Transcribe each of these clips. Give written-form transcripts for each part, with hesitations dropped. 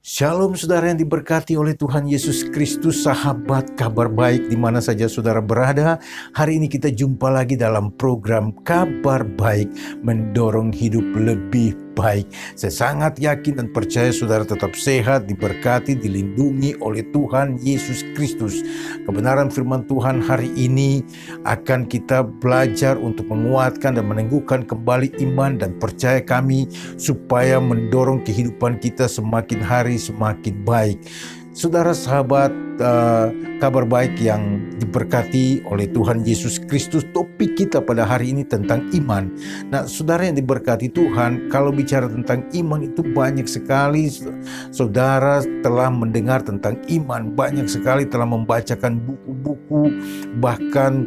Shalom saudara yang diberkati oleh Tuhan Yesus Kristus, sahabat kabar baik di mana saja saudara berada. Hari ini kita jumpa lagi dalam program Kabar Baik, mendorong hidup lebih baik. Saya sangat yakin dan percaya saudara tetap sehat, diberkati, dilindungi oleh Tuhan Yesus Kristus. Kebenaran firman Tuhan hari ini akan kita belajar untuk menguatkan dan meneguhkan kembali iman dan percaya kami supaya mendorong kehidupan kita semakin hari semakin baik. Saudara sahabat kabar baik yang diberkati oleh Tuhan Yesus Kristus, topik kita pada hari ini tentang iman. Nah, saudara yang diberkati Tuhan, kalau bicara tentang iman itu banyak sekali saudara telah mendengar tentang iman, banyak sekali telah membacakan buku-buku, bahkan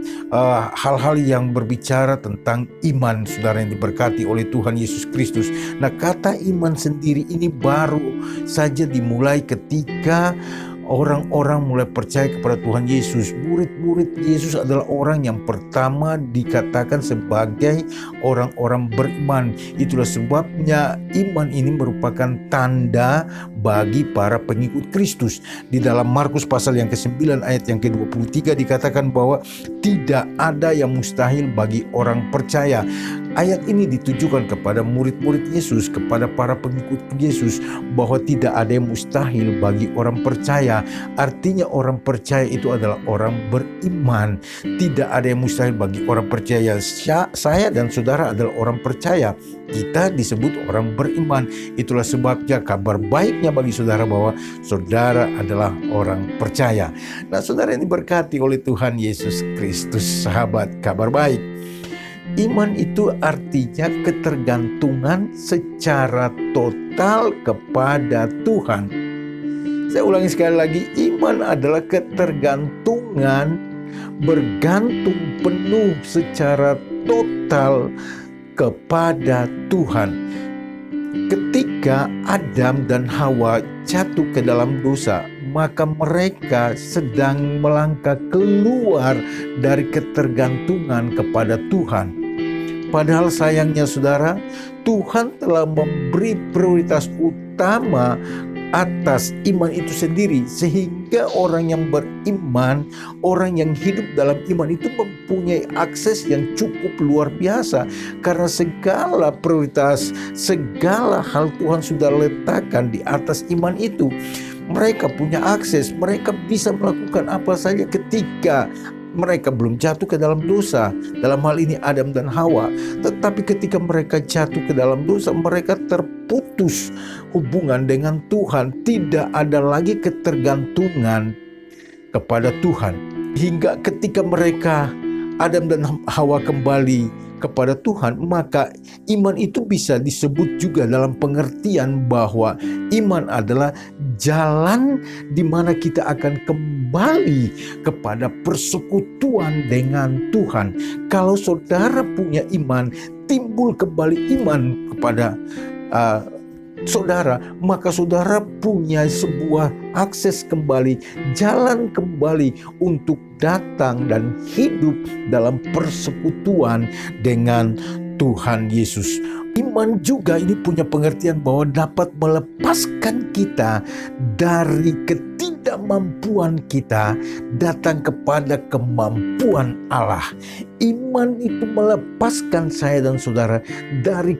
hal-hal yang berbicara tentang iman, saudara yang diberkati oleh Tuhan Yesus Kristus. Nah, kata iman sendiri ini baru saja dimulai ketika orang-orang mulai percaya kepada Tuhan Yesus. Murid-murid Yesus adalah orang yang pertama dikatakan sebagai orang-orang beriman. Itulah sebabnya iman ini merupakan tanda bagi para pengikut Kristus. Di dalam Markus pasal yang ke-9 ayat yang ke-23 dikatakan bahwa tidak ada yang mustahil bagi orang percaya. Ayat ini ditujukan kepada murid-murid Yesus, kepada para pengikut Yesus, bahwa tidak ada yang mustahil bagi orang percaya. Artinya orang percaya itu adalah orang beriman. Tidak ada yang mustahil bagi orang percaya. Saya dan saudara adalah orang percaya. Kita disebut orang beriman. Itulah sebabnya kabar baiknya bagi saudara bahwa saudara adalah orang percaya. Nah, saudara yang diberkati oleh Tuhan Yesus Kristus, sahabat kabar baik. Iman itu artinya ketergantungan secara total kepada Tuhan. Saya ulangi sekali lagi, iman adalah ketergantungan, bergantung penuh secara total kepada Tuhan. Ketika Adam dan Hawa jatuh ke dalam dosa, maka mereka sedang melangkah keluar dari ketergantungan kepada Tuhan. Padahal sayangnya saudara, Tuhan telah memberi prioritas utama atas iman itu sendiri, sehingga orang yang beriman, orang yang hidup dalam iman itu mempunyai akses yang cukup luar biasa. Karena segala prioritas, segala hal Tuhan sudah letakkan di atas iman itu. Mereka punya akses, mereka bisa melakukan apa saja ketika mereka belum jatuh ke dalam dosa. Dalam hal ini Adam dan Hawa. Tetapi ketika mereka jatuh ke dalam dosa, mereka terputus hubungan dengan Tuhan. Tidak ada lagi ketergantungan kepada Tuhan. Hingga ketika mereka, Adam dan Hawa, kembali kepada Tuhan, maka iman itu bisa disebut juga dalam pengertian bahwa iman adalah jalan di mana kita akan kembali kepada persekutuan dengan Tuhan. Kalau saudara punya iman, timbul kembali iman kepada saudara, maka saudara punya sebuah akses kembali, jalan kembali untuk datang dan hidup dalam persekutuan dengan Tuhan Yesus. Iman juga ini punya pengertian bahwa dapat melepaskan kita dari ketidakmampuan kita datang kepada kemampuan Allah. Iman itu melepaskan saya dan saudara dari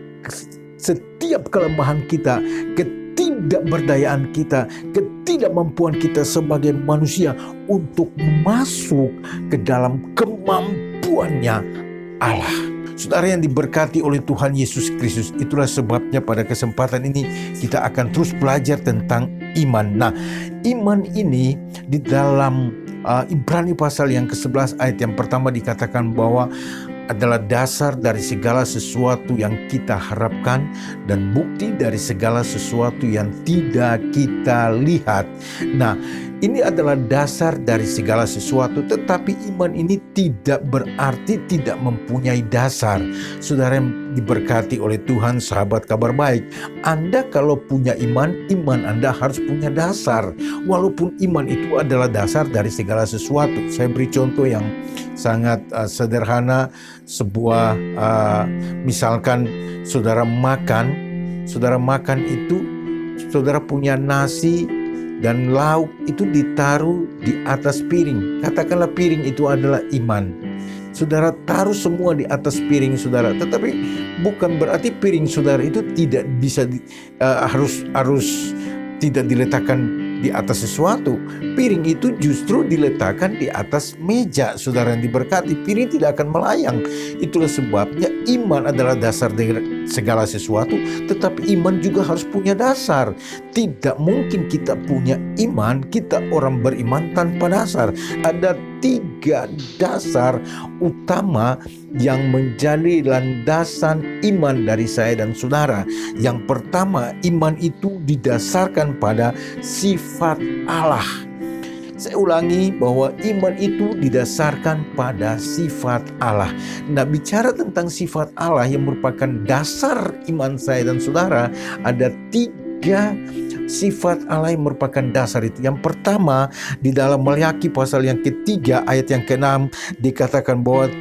setiap kelemahan kita, ketidakberdayaan kita, ketidakmampuan kita sebagai manusia untuk masuk ke dalam kemampuannya Allah. Saudara yang diberkati oleh Tuhan Yesus Kristus, itulah sebabnya pada kesempatan ini kita akan terus belajar tentang iman. Nah, iman ini di dalam Ibrani pasal yang ke-11 ayat yang pertama dikatakan bahwa adalah dasar dari segala sesuatu yang kita harapkan dan bukti dari segala sesuatu yang tidak kita lihat. Nah, ini adalah dasar dari segala sesuatu, tetapi iman ini tidak berarti tidak mempunyai dasar. Saudara yang diberkati oleh Tuhan, sahabat kabar baik, Anda kalau punya iman, iman Anda harus punya dasar. Walaupun iman itu adalah dasar dari segala sesuatu. Saya beri contoh yang sangat sederhana. Sebuah misalkan saudara makan itu saudara punya nasi dan lauk itu ditaruh di atas piring. Katakanlah piring itu adalah iman. Saudara taruh semua di atas piring saudara, tetapi bukan berarti piring saudara itu tidak bisa harus tidak diletakkan di atas sesuatu. Piring itu justru diletakkan di atas meja, saudara yang diberkati. Piring tidak akan melayang. Itulah sebabnya iman adalah dasar dari segala sesuatu, tetapi iman juga harus punya dasar. Tidak mungkin kita punya iman, kita orang beriman tanpa dasar. Ada 3 dasar utama yang menjadi landasan iman dari saya dan saudara. Yang pertama, iman itu didasarkan pada sifat Allah. Saya ulangi bahwa iman itu didasarkan pada sifat Allah. Nah, bicara tentang sifat Allah yang merupakan dasar iman saya dan saudara, ada 3 sifat Allah yang merupakan dasar itu. Yang pertama, di dalam Maliaki pasal yang ketiga ayat yang ke-6 dikatakan bahwa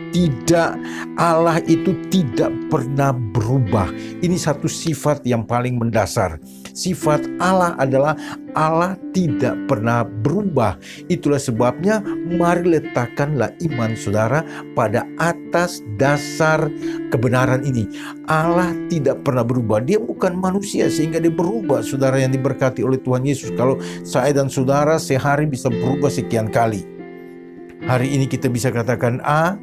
Allah itu tidak pernah berubah. Ini satu sifat yang paling mendasar. Sifat Allah adalah Allah tidak pernah berubah. Itulah sebabnya mari letakkanlah iman saudara pada atas dasar kebenaran ini. Allah tidak pernah berubah. Dia bukan manusia sehingga dia berubah, saudara yang diberkati oleh Tuhan Yesus. Kalau saya dan saudara sehari bisa berubah sekian kali. Hari ini kita bisa katakan A,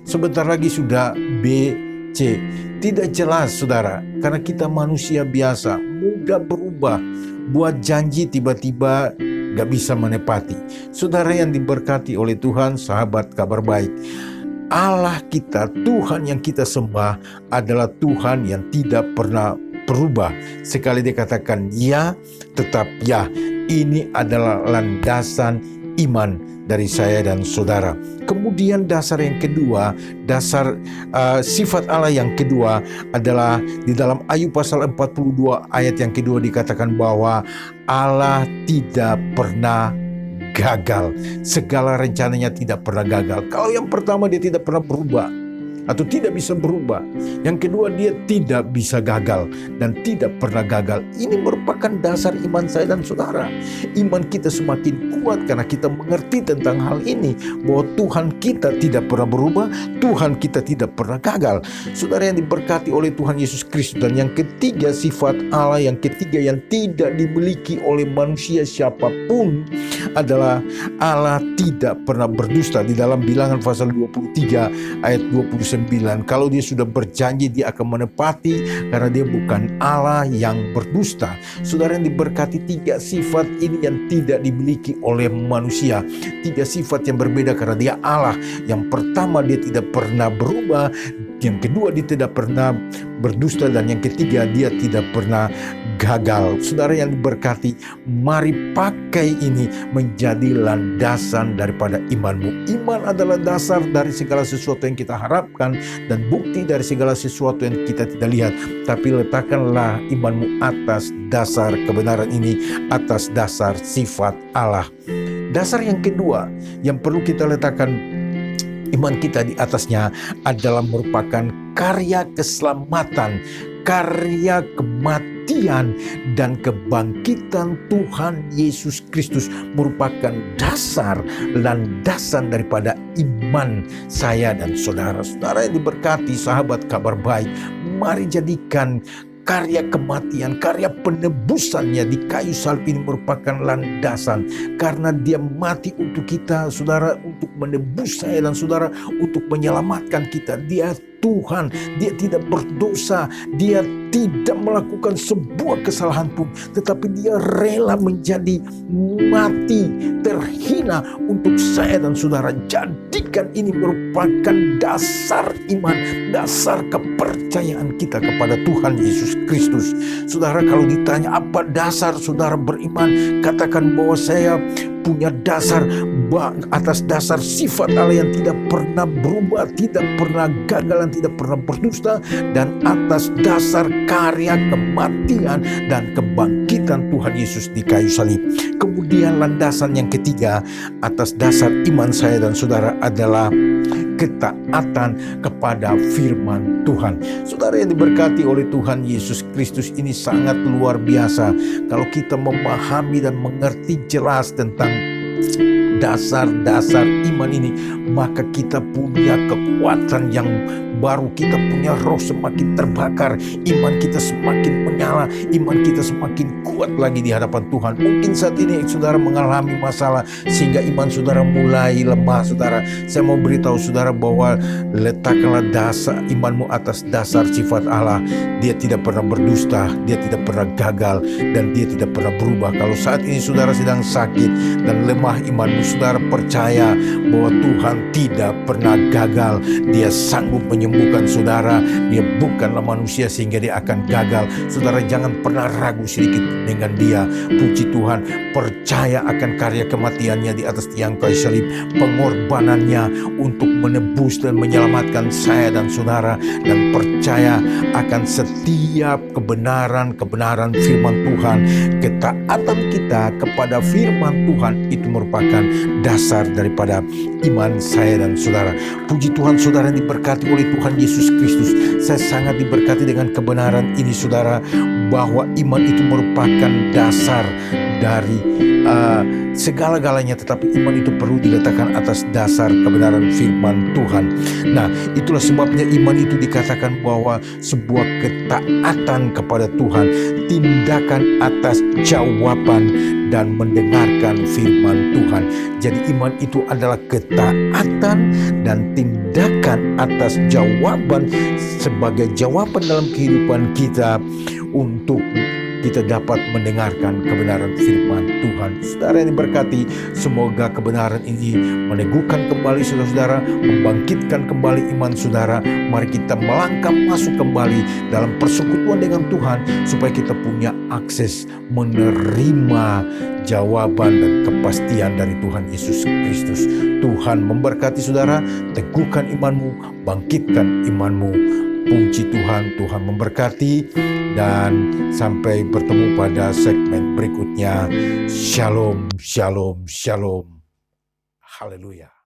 sebentar lagi sudah B, C. Tidak jelas saudara, karena kita manusia biasa, mudah berubah. Buat janji tiba-tiba gak bisa menepati. Saudara yang diberkati oleh Tuhan, sahabat kabar baik, Allah kita, Tuhan yang kita sembah adalah Tuhan yang tidak pernah berubah. Sekali dia katakan ya, tetap ya. Ini adalah landasan iman dari saya dan saudara. Kemudian dasar yang kedua, dasar sifat Allah yang kedua adalah di dalam Ayub pasal 42 ayat yang kedua dikatakan bahwa Allah tidak pernah gagal. Segala rencananya tidak pernah gagal. Kalau yang pertama dia tidak pernah berubah atau tidak bisa berubah. Yang kedua dia tidak bisa gagal dan tidak pernah gagal. Ini merupakan dasar iman saya dan saudara. Iman kita semakin kuat karena kita mengerti tentang hal ini, bahwa Tuhan kita tidak pernah berubah, Tuhan kita tidak pernah gagal. Saudara yang diberkati oleh Tuhan Yesus Kristus. Dan yang ketiga, sifat Allah yang ketiga yang tidak dimiliki oleh manusia siapapun adalah Allah tidak pernah berdusta. Di dalam Bilangan pasal 23 ayat 29, kalau dia sudah berjanji dia akan menepati, karena dia bukan Allah yang berdusta. Saudara yang diberkati, 3 sifat ini yang tidak dimiliki oleh manusia. 3 sifat yang berbeda karena dia Allah. Yang pertama, dia tidak pernah berubah. Yang kedua, dia tidak pernah berdusta. Dan yang ketiga, dia tidak pernah gagal. Saudara yang diberkati, mari pakai ini menjadi landasan daripada imanmu. Iman adalah dasar dari segala sesuatu yang kita harapkan dan bukti dari segala sesuatu yang kita tidak lihat. Tapi letakkanlah imanmu atas dasar kebenaran ini, atas dasar sifat Allah. Dasar yang kedua yang perlu kita letakkan iman kita di atasnya adalah merupakan karya keselamatan, karya kematian dan kebangkitan Tuhan Yesus Kristus merupakan dasar, landasan daripada iman saya dan saudara. Saudara yang diberkati, sahabat kabar baik, mari jadikan karya kematian, karya penebusannya di kayu salib ini merupakan landasan. Karena dia mati untuk kita, saudara, untuk menebus saya dan saudara, untuk menyelamatkan kita. Dia Tuhan, dia tidak berdosa, dia tidak melakukan sebuah kesalahan pun, tetapi dia rela menjadi mati, terhina untuk saya dan saudara. Jadikan ini merupakan dasar iman, dasar kepercayaan kita kepada Tuhan Yesus Kristus. Saudara, kalau ditanya apa dasar saudara beriman, katakan bahwa saya punya dasar atas dasar sifat Allah yang tidak pernah berubah, tidak pernah gagal, dan tidak pernah berdusta, dan atas dasar karya kematian dan kebangkitan Tuhan Yesus di kayu salib. Kemudian landasan yang ketiga atas dasar iman saya dan saudara adalah ketaatan kepada firman Tuhan. Saudara yang diberkati oleh Tuhan Yesus Kristus, ini sangat luar biasa kalau kita memahami dan mengerti jelas tentang dasar-dasar iman ini, maka kita punya kekuatan yang baru, kita punya roh semakin terbakar, iman kita semakin menyala, iman kita semakin kuat lagi di hadapan Tuhan. Mungkin saat ini saudara mengalami masalah sehingga iman saudara mulai lemah. Saudara, saya mau beritahu saudara bahwa letakkanlah dasar imanmu atas dasar sifat Allah. Dia tidak pernah berdusta, dia tidak pernah gagal, dan dia tidak pernah berubah. Kalau saat ini saudara sedang sakit dan lemah imanmu, saudara percaya bahwa Tuhan tidak pernah gagal. Dia sanggup menyembuhkan saudara. Dia bukanlah manusia sehingga dia akan gagal. Saudara, jangan pernah ragu sedikit dengan dia. Puji Tuhan, percaya akan karya kematiannya di atas tiang kayu salib, pengorbanannya untuk menebus dan menyelamatkan saya dan saudara, dan percaya akan setiap kebenaran firman Tuhan. Ketaatan kita kepada firman Tuhan itu merupakan dasar daripada iman saya dan saudara. Puji Tuhan, saudara yang diberkati oleh Tuhan Yesus Kristus. Saya sangat diberkati dengan kebenaran ini saudara, bahwa iman itu merupakan dasar dari segala-galanya, tetapi iman itu perlu diletakkan atas dasar kebenaran firman Tuhan. Nah, itulah sebabnya iman itu dikatakan bahwa sebuah ketaatan kepada Tuhan, tindakan atas jawaban dan mendengarkan firman Tuhan. Jadi iman itu adalah ketaatan dan tindakan atas jawaban sebagai jawaban dalam kehidupan kita untuk kita dapat mendengarkan kebenaran firman Tuhan. Saudara yang diberkati, semoga kebenaran ini meneguhkan kembali saudara-saudara, membangkitkan kembali iman saudara. Mari kita melangkah masuk kembali dalam persekutuan dengan Tuhan, supaya kita punya akses menerima jawaban dan kepastian dari Tuhan Yesus Kristus. Tuhan memberkati saudara, teguhkan imanmu, bangkitkan imanmu. Puji Tuhan, Tuhan memberkati, dan sampai bertemu pada segmen berikutnya. Shalom, shalom, shalom. Haleluya.